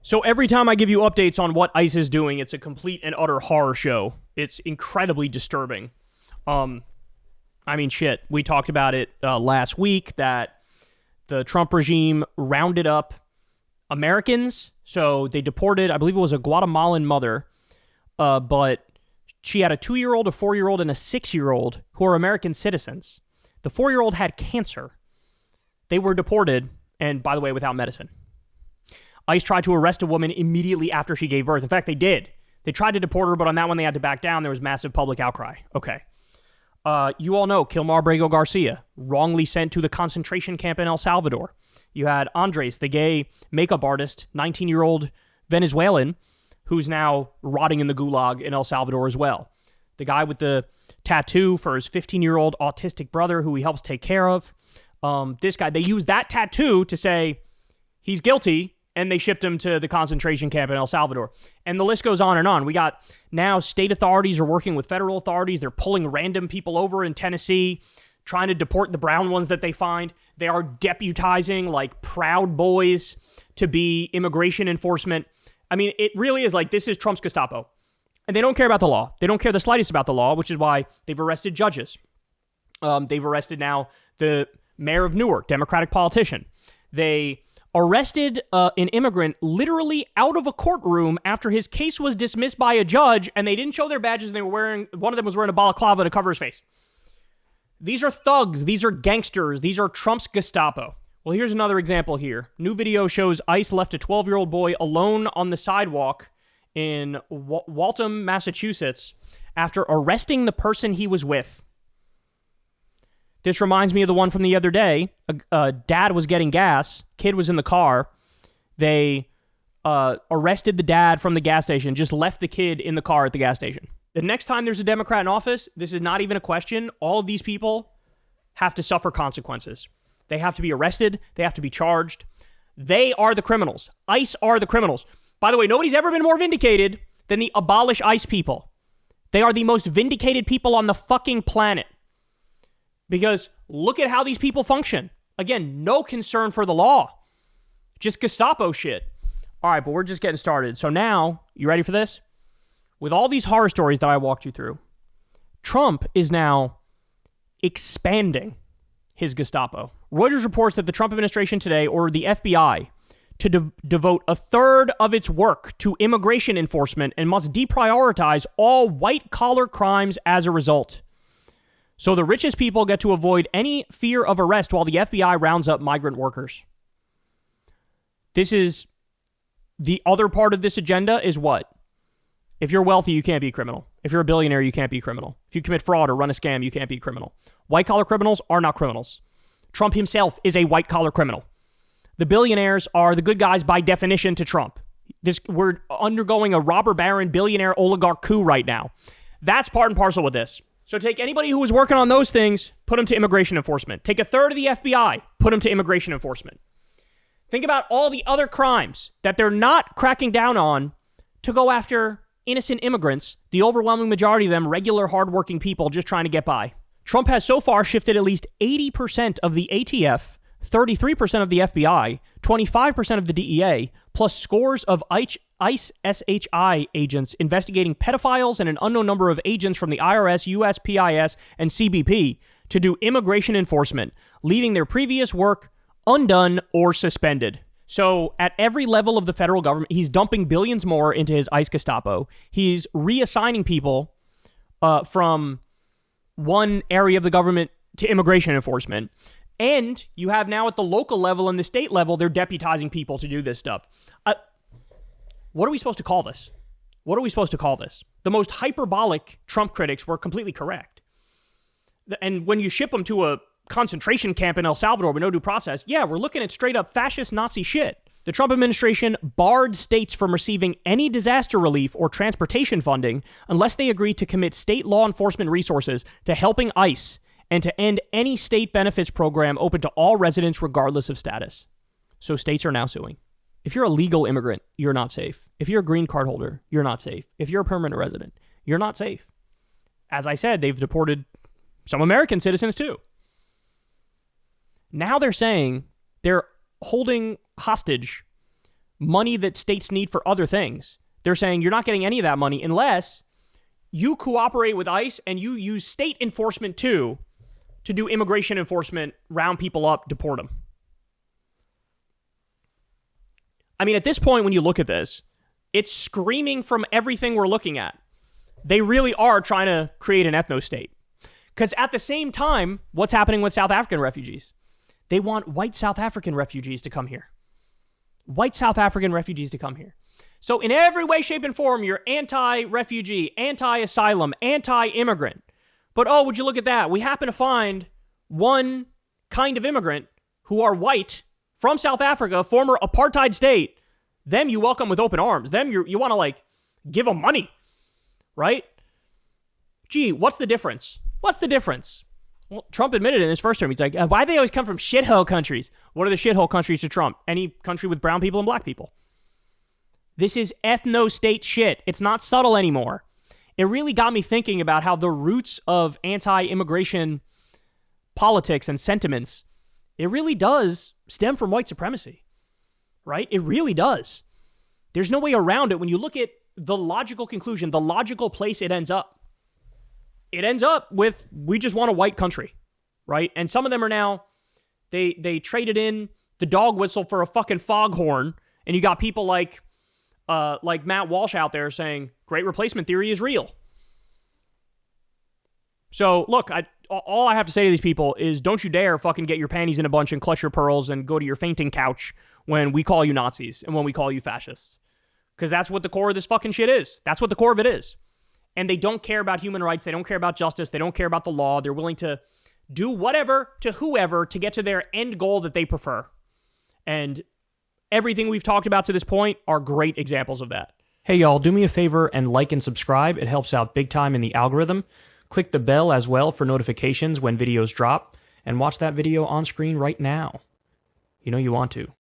So every time I give you updates on what ICE is doing, it's a complete and utter horror show. It's incredibly disturbing. Shit. We talked about it last week that the Trump regime rounded up Americans. So they deported, I believe it was a Guatemalan mother, but she had a 2-year-old, a 4-year-old, and a 6-year-old who are American citizens. The 4-year-old had cancer. They were deported, and by the way, without medicine. ICE tried to arrest a woman immediately after she gave birth. In fact, they did. They tried to deport her, but on that one, they had to back down. There was massive public outcry. Okay. You all know Kilmar Brego Garcia, wrongly sent to the concentration camp in El Salvador. You had Andres, the gay makeup artist, 19-year-old Venezuelan, who's now rotting in the gulag in El Salvador as well. The guy with the tattoo for his 15-year-old autistic brother who he helps take care of. This guy, they used that tattoo to say he's guilty, and they shipped him to the concentration camp in El Salvador. And the list goes on and on. We got now state authorities are working with federal authorities. They're pulling random people over in Tennessee, trying to deport the brown ones that they find. They are deputizing like Proud Boys to be immigration enforcement. I mean, it really is like this is Trump's Gestapo. And they don't care about the law. They don't care the slightest about the law, which is why they've arrested judges. They've arrested now the mayor of Newark, Democratic politician. They arrested an immigrant literally out of a courtroom after his case was dismissed by a judge, and they didn't show their badges, and they were wearing, one of them was wearing a balaclava to cover his face. These are thugs. These are gangsters. These are Trump's Gestapo. Well, here's another example here. New video shows ICE left a 12-year-old boy alone on the sidewalk in Waltham, Massachusetts, after arresting the person he was with. This reminds me of the one from the other day. A dad was getting gas. Kid was in the car. They arrested the dad from the gas station, just left the kid in the car at the gas station. The next time there's a Democrat in office, this is not even a question. All of these people have to suffer consequences. They have to be arrested. They have to be charged. They are the criminals. ICE are the criminals. By the way, nobody's ever been more vindicated than the abolish ICE people. They are the most vindicated people on the fucking planet. Because look at how these people function. Again, no concern for the law. Just Gestapo shit. All right, but we're just getting started. So now, you ready for this? With all these horror stories that I walked you through, Trump is now expanding his Gestapo. Reuters reports that the Trump administration today ordered the FBI to devote a third of its work to immigration enforcement and must deprioritize all white-collar crimes as a result. So the richest people get to avoid any fear of arrest while the FBI rounds up migrant workers. This is the other part of this agenda is what? If you're wealthy, you can't be a criminal. If you're a billionaire, you can't be a criminal. If you commit fraud or run a scam, you can't be a criminal. White-collar criminals are not criminals. Trump himself is a white-collar criminal. The billionaires are the good guys by definition to Trump. We're undergoing a robber baron billionaire oligarch coup right now. That's part and parcel with this. So take anybody who was working on those things, put them to immigration enforcement. Take a third of the FBI, put them to immigration enforcement. Think about all the other crimes that they're not cracking down on to go after innocent immigrants, the overwhelming majority of them regular, hardworking people just trying to get by. Trump has so far shifted at least 80% of the ATF, 33% of the FBI, 25% of the DEA, plus scores of ICE SHI agents investigating pedophiles and an unknown number of agents from the IRS, USPIS, and CBP to do immigration enforcement, leaving their previous work undone or suspended. So at every level of the federal government, he's dumping billions more into his ICE Gestapo. He's reassigning people from one area of the government to immigration enforcement. And you have now at the local level and the state level, they're deputizing people to do this stuff. What are we supposed to call this? What are we supposed to call this? The most hyperbolic Trump critics were completely correct. And when you ship them to a concentration camp in El Salvador with no due process, yeah, we're looking at straight up fascist Nazi shit. The Trump administration barred states from receiving any disaster relief or transportation funding unless they agreed to commit state law enforcement resources to helping ICE and to end any state benefits program open to all residents regardless of status. So states are now suing. If you're a legal immigrant, you're not safe. If you're a green card holder, you're not safe. If you're a permanent resident, you're not safe. As I said, they've deported some American citizens too. Now they're saying they're holding hostage money that states need for other things. They're saying you're not getting any of that money unless you cooperate with ICE and you use state enforcement too to do immigration enforcement, round people up, deport them. I mean, at this point, when you look at this, it's screaming from everything we're looking at. They really are trying to create an ethno-state. Because at the same time, what's happening with South African refugees? They want white South African refugees to come here. White South African refugees to come here. So in every way, shape, and form, you're anti-refugee, anti-asylum, anti-immigrant. But oh, would you look at that? We happen to find one kind of immigrant who are white from South Africa, former apartheid state. Them you welcome with open arms. Them you want to like give them money, right? Gee, what's the difference? What's the difference? Well, Trump admitted in his first term, he's like, why do they always come from shithole countries? What are the shithole countries to Trump? Any country with brown people and black people. This is ethno-state shit. It's not subtle anymore. It really got me thinking about how the roots of anti-immigration politics and sentiments, it really does stem from white supremacy, right? It really does. There's no way around it when you look at the logical conclusion, the logical place it ends up. It ends up with, we just want a white country, right? And some of them are now, they traded in the dog whistle for a fucking foghorn, and you got people like Matt Walsh out there saying, great replacement theory is real. So, look, all I have to say to these people is don't you dare fucking get your panties in a bunch and clutch your pearls and go to your fainting couch when we call you Nazis and when we call you fascists. Because that's what the core of this fucking shit is. That's what the core of it is. And they don't care about human rights. They don't care about justice. They don't care about the law. They're willing to do whatever to whoever to get to their end goal that they prefer. And everything we've talked about to this point are great examples of that. Hey, y'all, do me a favor and like and subscribe. It helps out big time in the algorithm. Click the bell as well for notifications when videos drop. And watch that video on screen right now. You know you want to.